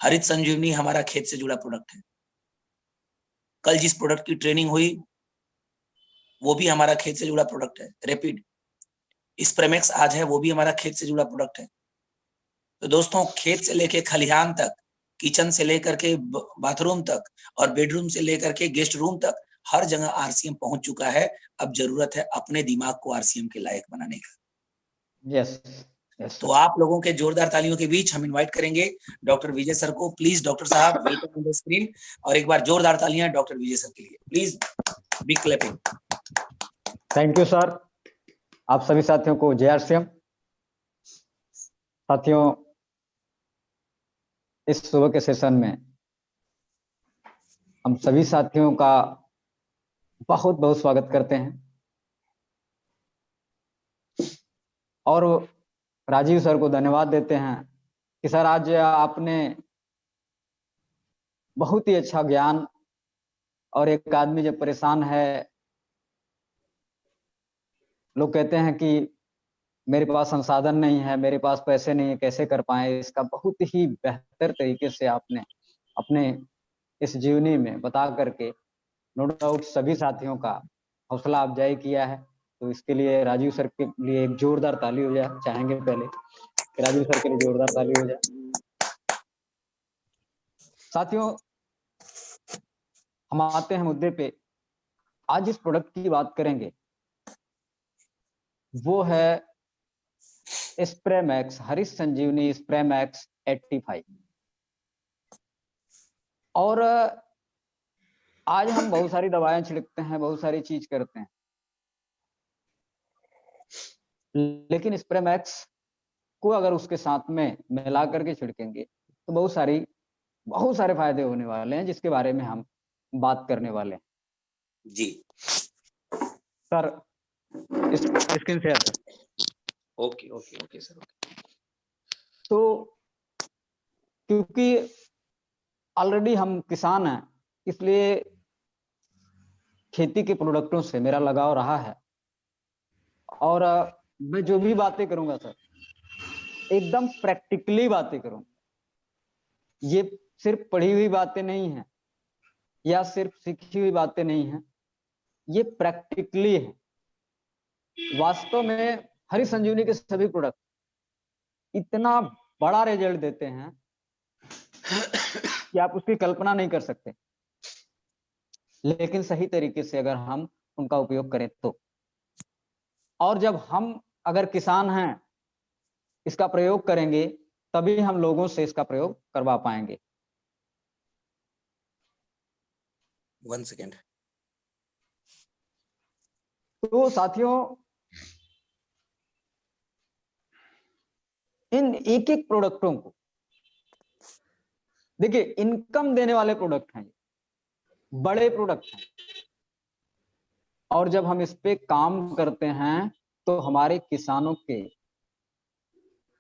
हरित संजीवनी हमारा खेत से जुड़ा प्रोडक्ट है। कल जिस प्रोडक्ट की ट्रेनिंग हुई वो भी हमारा खेत से जुड़ा प्रोडक्ट है। रैपिड स्प्रेमेक्स आज है, वो भी हमारा खेत से जुड़ा प्रोडक्ट है। तो दोस्तों, खेत से लेके खलिहान तक, किचन से लेकर के बाथरूम तक और बेडरूम से लेकर के गेस्ट रूम तक हर जगह आरसीएम पहुंच चुका है। अब जरूरत है अपने दिमाग को आरसीएम के लायक बनाने का। यस तो आप लोगों के जोरदार तालियों के बीच हम इनवाइट करेंगे डॉक्टर विजय सर को। प्लीज डॉक्टर साहब, वेलकम ऑन द स्क्रीन। और एक बार जोरदार तालियां डॉक्टर विजय सर के लिए, please. Big clapping. Thank you sir. आप सभी साथियों को जय आरसीएम। साथियों, इस सुबह के सेशन में हम सभी साथियों का बहुत बहुत स्वागत करते हैं और राजीव सर को धन्यवाद देते हैं कि सर आज आपने बहुत ही अच्छा ज्ञान, और एक आदमी जब परेशान है, लोग कहते हैं कि मेरे पास संसाधन नहीं है, मेरे पास पैसे नहीं है, कैसे कर पाए, इसका बहुत ही बेहतर तरीके से आपने अपने इस जीवनी में बता करके नो डाउट सभी साथियों का हौसला अफजाई किया है। तो इसके लिए राजीव सर के लिए एक जोरदार ताली हो जाए चाहेंगे। पहले राजीव सर के लिए जोरदार ताली हो जाए। साथियों, हम आते हैं मुद्दे पे। आज इस प्रोडक्ट की बात करेंगे, वो है स्प्रेमैक्स, हरीश संजीवनी स्प्रेमैक्स 85। और आज हम बहुत सारी दवाएं छिड़कते हैं, बहुत सारी चीज करते हैं, लेकिन स्प्रेमैक्स को अगर उसके साथ में मिला करके छिड़केंगे तो बहुत सारे फायदे होने वाले हैं, जिसके बारे में हम बात करने वाले हैं। जी sir, screen share sir. Okay okay okay sir. तो क्योंकि ऑलरेडी हम किसान हैं, इसलिए खेती के प्रोडक्टों से मेरा लगाव रहा है। और मैं जो भी बातें करूंगा सर, एकदम प्रैक्टिकली बातें करूंगा। ये सिर्फ पढ़ी हुई बातें नहीं है या सिर्फ सीखी हुई बातें नहीं है, ये प्रैक्टिकली है। वास्तव में हरी संजीवनी के सभी प्रोडक्ट इतना बड़ा रिजल्ट देते हैं कि आप उसकी कल्पना नहीं कर सकते, लेकिन सही तरीके से अगर हम उनका उपयोग करें तो। और जब हम अगर किसान हैं, इसका प्रयोग करेंगे, तभी हम लोगों से इसका प्रयोग करवा पाएंगे। 1 सेकेंड। तो साथियों, इन एक एक प्रोडक्टों को देखिए, इनकम देने वाले प्रोडक्ट हैं, बड़े प्रोडक्ट हैं। और जब हम इस पे काम करते हैं तो हमारे किसानों के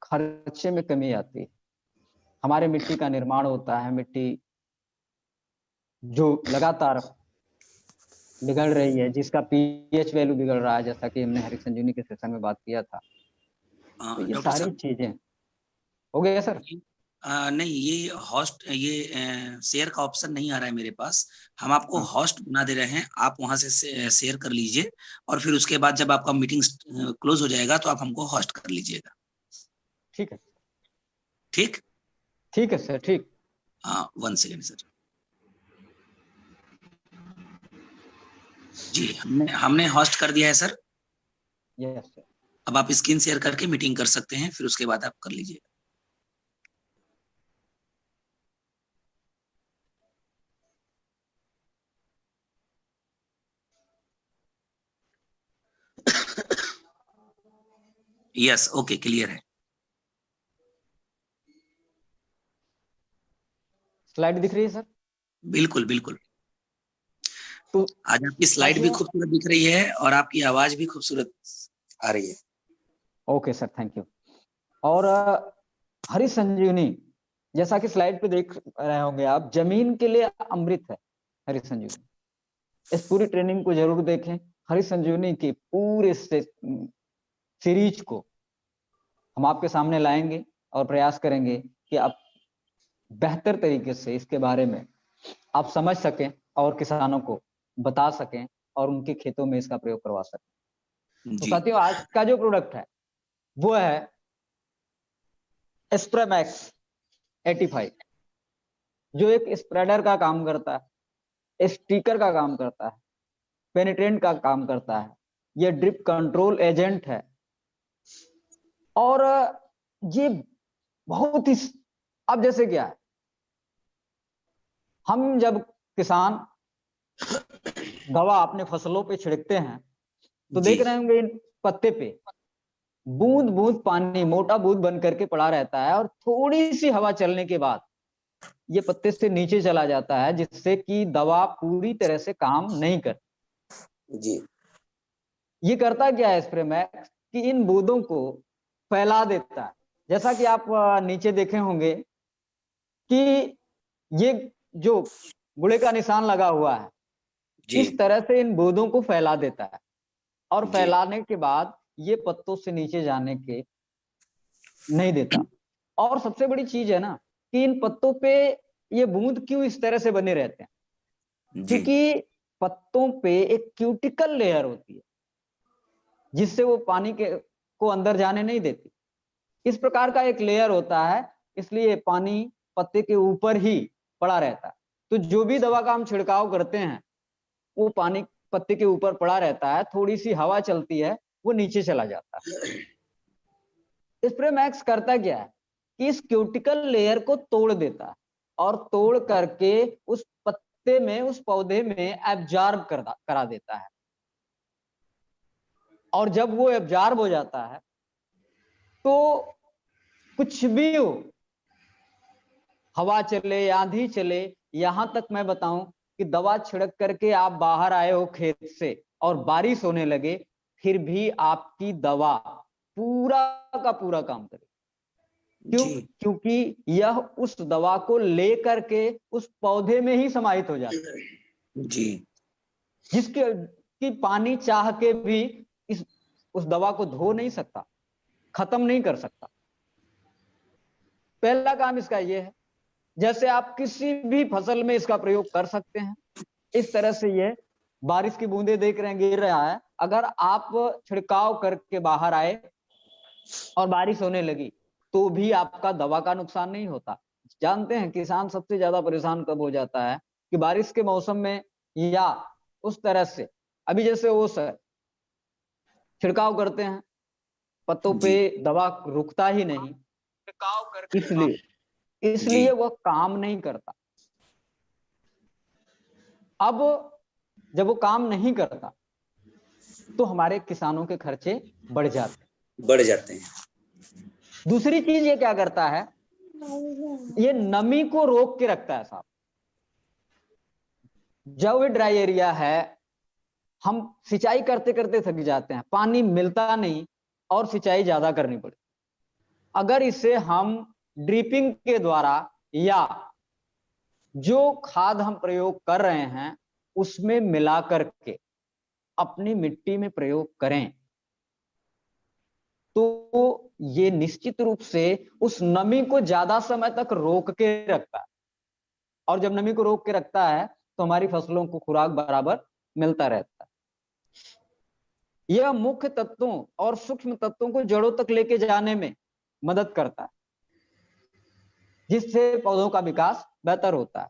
खर्चे में कमी आती है, हमारे मिट्टी का निर्माण होता है। मिट्टी जो लगातार बिगड़ रही है, जिसका पीएच वैल्यू बिगड़ रहा है, जैसा कि हमने हरी संजीवनी के सेशन में बात किया था, तो ये डॉक्टर सारी साहब, चीजें हो गया सर। नहीं, ये होस्ट, ये शेयर का ऑप्शन नहीं आ रहा है मेरे पास। हम आपको होस्ट बना दे रहे हैं, आप वहां से शेयर कर लीजिए और फिर उसके बाद जब आपका मीटिंग क्लोज हो जाएगा तो आप हमको होस्ट कर लीजिएगा। ठीक है, ठीक ठीक है सर, ठीक। हाँ, 1 सेकेंड सर। जी, हमने होस्ट कर दिया है सर। Yes sir. अब आप स्क्रीन शेयर करके मीटिंग कर सकते हैं, फिर उसके बाद आप कर लीजिए। यस, ओके, क्लियर है। स्लाइड दिख रही है सर? बिल्कुल बिल्कुल। तो आज आपकी स्लाइड भी खूबसूरत दिख रही है और आपकी आवाज भी खूबसूरत आ रही है। Okay sir, thank you. और हरी संजीवनी, जैसा कि स्लाइड पे देख रहे होंगे आप, जमीन के लिए अमृत है हरी संजीवनी। इस पूरी ट्रेनिंग को जरूर देखें। हरी संजीवनी के पूरे सीरीज को हम आपके सामने लाएंगे और प्रयास करेंगे कि आप बेहतर तरीके से इसके बारे में आप समझ सकें और किसानों को बता सकें और उनके खेतों में इसका प्रयोग करवा सकें। तो जी साथियों, आज का जो प्रोडक्ट है वो है स्प्रेमैक्स 85, जो एक स्प्रेडर का काम करता है, स्टिकर का काम करता है, पेनिट्रेंट का काम करता है, ये ड्रिप कंट्रोल एजेंट है। और ये बहुत ही, अब जैसे क्या है, हम जब किसान दवा अपने फसलों पे छिड़कते हैं तो जी देख रहे होंगे इन पत्ते पे बूंद बूंद पानी मोटा बूंद बन करके पड़ा रहता है, और थोड़ी सी हवा चलने के बाद ये पत्ते से नीचे चला जाता है, जिससे कि दवा पूरी तरह से काम नहीं कर। जी ये करता क्या है स्प्रे मैक्स, कि इन बूंदों को फैला देता है। जैसा कि आप नीचे देखे होंगे कि ये जो गुड़े का निशान लगा हुआ है, जी इस तरह से इन बूंदों को फैला देता है, और जी फैलाने के बाद ये पत्तों से नीचे जाने के नहीं देता। और सबसे बड़ी चीज है ना कि इन पत्तों पे ये बूंद क्यों इस तरह से बने रहते हैं, जी क्योंकि पत्तों पे एक क्यूटिकल लेयर होती है जिससे वो पानी के को अंदर जाने नहीं देती। इस प्रकार का एक लेयर होता है, इसलिए पानी पत्ते के ऊपर ही पड़ा रहता है। तो जो भी दवा का हम छिड़काव करते हैं वो पानी पत्ते के ऊपर पड़ा रहता है, थोड़ी सी हवा चलती है वो नीचे चला जाता है। स्प्रे मैक्स करता क्या है कि इस क्यूटिकल लेयर को तोड़ देता है, और तोड़ करके उस पत्ते में, उस पौधे में एब्जॉर्ब करा देता है। और जब वो एब्जॉर्ब हो जाता है तो कुछ भी हो, हवा चले, आंधी चले, यहां तक मैं बताऊं कि दवा छिड़क करके आप बाहर आए हो खेत से और बारिश होने लगे, फिर भी आपकी दवा पूरा का पूरा काम करे। क्यों? जी क्योंकि यह उस दवा को लेकर के उस पौधे में ही समाहित हो जाता है, जी जिसके कि पानी चाह के भी इस उस दवा को धो नहीं सकता, खत्म नहीं कर सकता। पहला काम इसका यह है। जैसे आप किसी भी फसल में इसका प्रयोग कर सकते हैं, इस तरह से ये बारिश की बूंदे देख रहे हैं गिर रहा है, अगर आप छिड़काव करके बाहर आए और बारिश होने लगी तो भी आपका दवा का नुकसान नहीं होता। जानते हैं किसान सबसे ज्यादा परेशान कब हो जाता है कि बारिश के मौसम में, या उस तरह से अभी जैसे ओस है, छिड़काव करते हैं, पत्तों पे जी दवा रुकता ही नहीं, छिड़काव करके इसलिए जी इसलिए वह काम नहीं करता। अब जब वो काम नहीं करता तो हमारे किसानों के खर्चे बढ़ जाते हैं। बढ़ जाते हैं। दूसरी चीज ये क्या करता है, ये नमी को रोक के रखता है साहब। जब ड्राई एरिया है, हम सिंचाई करते करते थक जाते हैं, पानी मिलता नहीं और सिंचाई ज्यादा करनी पड़ती। अगर इसे हम ड्रिपिंग के द्वारा या जो खाद हम प्रयोग कर रहे हैं उसमें मिला करके अपनी मिट्टी में प्रयोग करें तो ये निश्चित रूप से उस नमी को ज्यादा समय तक रोक के रखता है, और जब नमी को रोक के रखता है तो हमारी फसलों को खुराक बराबर मिलता रहता है। यह मुख्य तत्वों और सूक्ष्म तत्वों को जड़ों तक लेके जाने में मदद करता है, जिससे पौधों का विकास बेहतर होता है।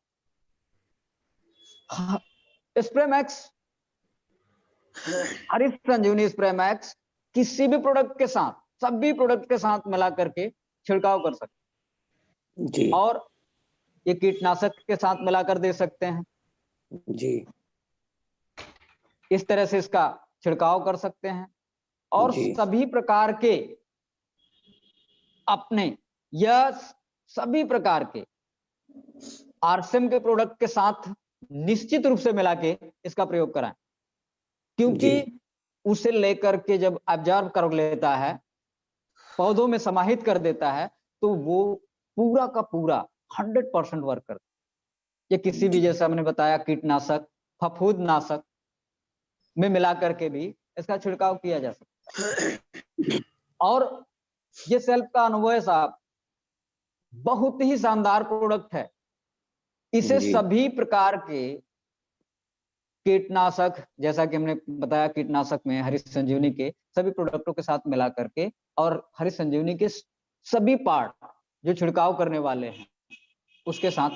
स्प्रे मैक्स, हरित संजीवनी स्प्रे मैक्स किसी भी प्रोडक्ट के साथ, सभी प्रोडक्ट के साथ मिला करके छिड़काव कर सकते जी हैं, और ये कीटनाशक के साथ मिलाकर दे सकते हैं। जी इस तरह से इसका छिड़काव कर सकते हैं, और जी सभी प्रकार के अपने या सभी प्रकार के आरसीएम के प्रोडक्ट के साथ निश्चित रूप से मिला के इसका प्रयोग कराएं, क्योंकि जी उसे लेकर के जब ऑब्जर्व कर लेता है, पौधों में समाहित कर देता है, तो वो पूरा का पूरा 100% वर्क करता है। ये किसी भी, जैसा हमने बताया, कीटनाशक, फफूंद नाशक में मिला करके भी इसका छिड़काव किया जा सकता है। और ये सेल्फ का अनुभव है साहब, बहुत ही शानदार प्रोडक्ट है। इसे जी। सभी प्रकार के कीटनाशक, जैसा कि हमने बताया, कीटनाशक में हरीश संजीवनी के सभी प्रोडक्टों के साथ मिला करके और हरीश संजीवनी के सभी पार्ट जो छिड़काव करने वाले हैं उसके साथ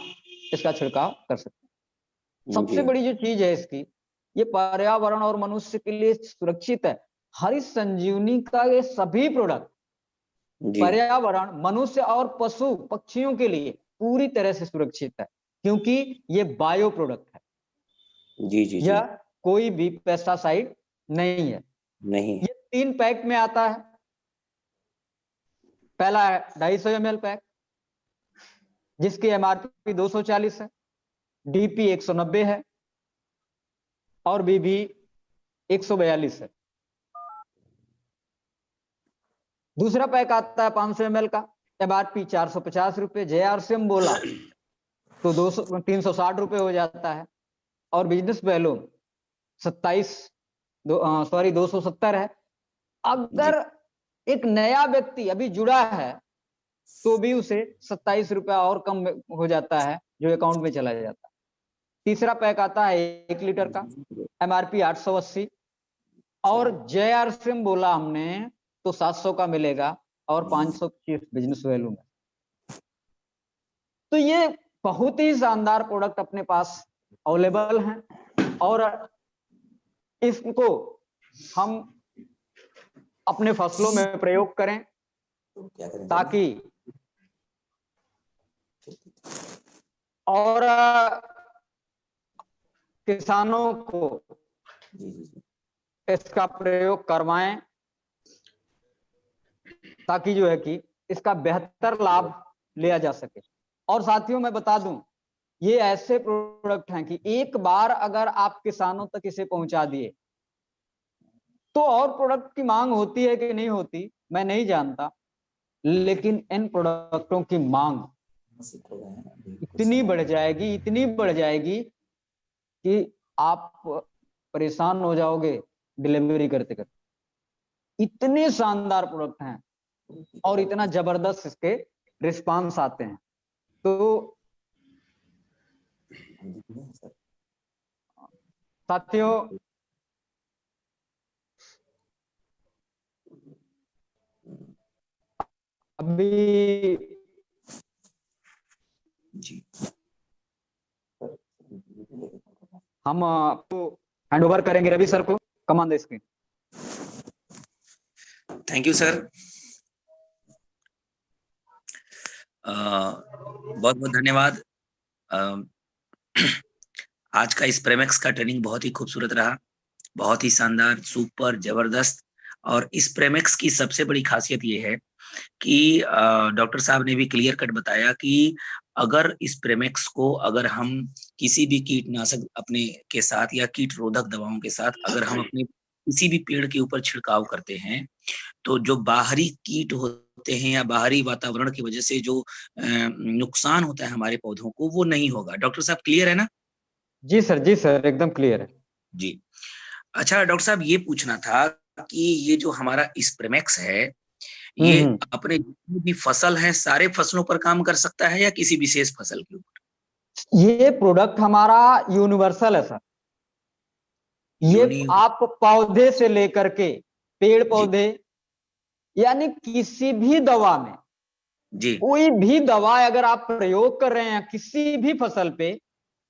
इसका छिड़काव कर सकते हैं। सबसे जी। बड़ी जो चीज है इसकी, ये पर्यावरण और मनुष्य के लिए सुरक्षित है। हरीश संजीवनी का ये सभी प्रोडक्ट जी। पर्यावरण, मनुष्य और पशु पक्षियों के लिए पूरी तरह से सुरक्षित है, क्योंकि ये बायो प्रोडक्ट है। जी। जी। जी। यह कोई भी पेस्टिसाइड नहीं है। नहीं। ये 3 पैक में आता है। पहला है 250 ml पैक, जिसकी एमआरपी 240 है, डीपी 190 है और बीबी 142 है। दूसरा पैक आता है 500 ml का, एमआरपी 450 रुपए। जेआरसीएम बोला तो 360 रुपए हो जाता है। और बिजनेस वैल्यू 270 है। अगर एक नया व्यक्ति अभी जुड़ा है तो भी उसे 27 रुपया और कम हो जाता है, जो अकाउंट में चला जाता है। तीसरा पैक आता है 1 लीटर का, एमआरपी 880 और जेआरसीएम बोला हमने तो 700 का मिलेगा और 525 बिजनेस वैल्यू में। तो ये बहुत ही शानदार प्रोडक्ट अपने पास अवेलेबल हैं और इसको हम अपने फसलों में प्रयोग करें ताकि और किसानों को इसका प्रयोग करवाएं ताकि जो है कि इसका बेहतर लाभ लिया जा सके। और साथियों मैं बता दूं, ये ऐसे प्रोडक्ट हैं कि एक बार अगर आप किसानों तक इसे पहुंचा दिए तो और प्रोडक्ट की मांग होती है कि नहीं होती मैं नहीं जानता, लेकिन इन प्रोडक्टों की मांग इतनी बढ़ जाएगी कि आप परेशान हो जाओगे डिलीवरी करते करते। इतने शानदार प्रोडक्ट हैं और इतना जबरदस्त इसके रिस्पांस आते हैं। तो साथियों, अभी जी हम आपको हैंड ओवर करेंगे रवि सर को। Come on the screen. Thank you sir. बहुत बहुत धन्यवाद। आज का इस प्रेमेक्स का ट्रेनिंग बहुत ही खूबसूरत रहा, बहुत ही शानदार, सुपर जबरदस्त। और इस प्रेमेक्स की सबसे बड़ी खासियत ये है कि डॉक्टर साहब ने भी क्लियर कट बताया कि अगर इस प्रेमेक्स को अगर हम किसी भी कीटनाशक अपने के साथ या कीट रोधक दवाओं के साथ अगर हम अपने किसी भी पेड़ के ऊपर छिड़काव करते हैं तो जो बाहरी कीट होते हैं या बाहरी वातावरण की वजह से जो नुकसान होता है हमारे पौधों को, वो नहीं होगा। डॉक्टर साहब क्लियर है ना? जी सर, एकदम क्लियर है जी। अच्छा डॉक्टर साहब, ये पूछना था कि ये जो हमारा स्प्रेमेक्स है ये अपने जितनी भी फसल है सारे फसलों पर काम कर सकता है या किसी विशेष फसल के ऊपर? ये प्रोडक्ट हमारा यूनिवर्सल है सर। ये आप पौधे से लेकर के पेड़ पौधे, यानी किसी भी दवा में जी कोई भी दवा अगर आप प्रयोग कर रहे हैं किसी भी फसल पे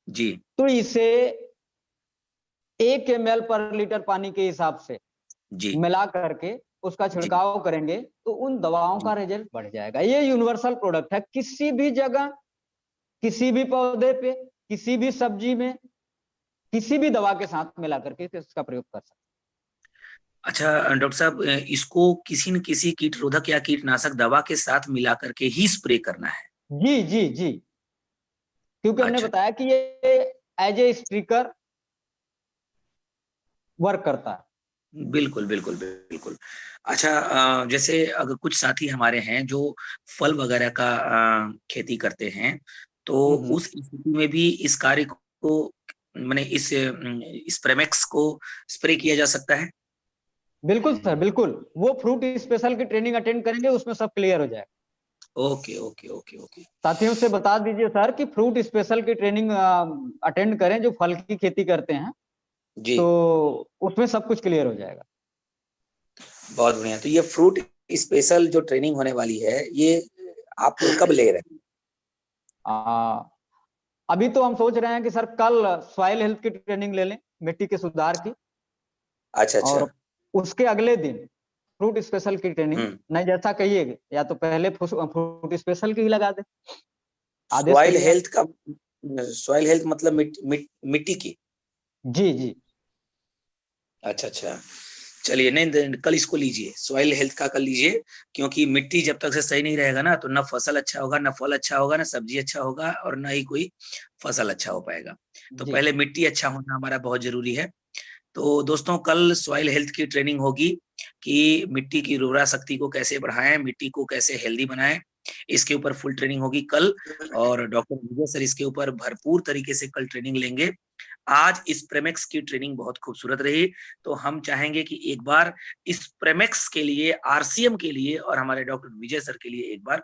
जी तो इसे 1 ml पर लीटर पानी के हिसाब से जी मिला करके उसका छिड़काव करेंगे तो उन दवाओं का रिजल्ट बढ़ जाएगा। ये यूनिवर्सल प्रोडक्ट है, किसी भी जगह, किसी भी पौधे पे, किसी भी सब्जी में, किसी भी दवा के साथ मिला करके इसका प्रयोग कर सकते हैं। अच्छा डॉक्टर साहब, इसको किसी न किसी कीटरोधक या कीटनाशक दवा के साथ मिला करके ही स्प्रे करना है? जी, क्योंकि हमने बताया कि ये एज ए स्पीकर वर्क करता है। बिल्कुल बिल्कुल बिल्कुल। अच्छा, जैसे अगर कुछ साथी हमारे हैं जो फल वगैरह का खेती करते हैं तो उस स्थिति में भी इस कार्य को माने इस प्रेमेक्स को स्प्रे किया जा सकता है? बिल्कुल सर, बिल्कुल। वो फ्रूट स्पेशल की ट्रेनिंग अटेंड करेंगे, उसमें सब क्लियर हो जाएगा। Okay okay okay okay. साथियों से बता दीजिए सर कि फ्रूट स्पेशल की ट्रेनिंग अटेंड करें, जो फल की खेती करते हैं, जी तो उसमें सब कुछ क्लियर हो जाएगा। बहुत बढ़िया। तो ये फ्रूट स्पेशल जो ट्रेनिंग होने वाली है, ये आप कब ले रहे हैं? आ, अभी तो हम सोच रहे हैं कि सर कल सॉइल हेल्थ की ट्रेनिंग ले लें, मिट्टी के सुधार की, अच्छा अच्छा। और उसके अगले दिन फ्रूट स्पेशल की ट्रेनिंग, नहीं जैसा कहिए, या तो पहले फ्रूट स्पेशल की ही लगा दे, आदेश सॉइल करिए आप। हेल्थ का, सॉइल हेल्थ मतलब मिट्टी की। जी जी। अच्छा अच्छा, चलिए, नहीं कल इसको लीजिए, सॉइल हेल्थ का कल लीजिए, क्योंकि मिट्टी जब तक से सही नहीं रहेगा ना, तो ना फसल अच्छा होगा, ना फल अच्छा होगा, ना सब्जी अच्छा होगा, और ना ही कोई फसल अच्छा हो पाएगा। तो जी पहले मिट्टी अच्छा होना हमारा बहुत जरूरी है। तो दोस्तों, कल सॉइल हेल्थ की ट्रेनिंग होगी कि मिट्टी की उर्वरा शक्ति को कैसे बढ़ाएं, मिट्टी को कैसे हेल्दी बनाएं, इसके ऊपर फुल ट्रेनिंग होगी कल। और डॉक्टर विजय सर इसके ऊपर भरपूर तरीके से कल ट्रेनिंग लेंगे। आज इस प्रेमेक्स की ट्रेनिंग बहुत खूबसूरत रही, तो हम चाहेंगे कि एक बार इस प्रेमेक्स के लिए, आरसीएम के लिए और हमारे डॉक्टर विजय सर के लिए एक बार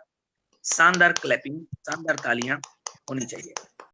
शानदार क्लैपिंग, शानदार तालियां होनी चाहिए।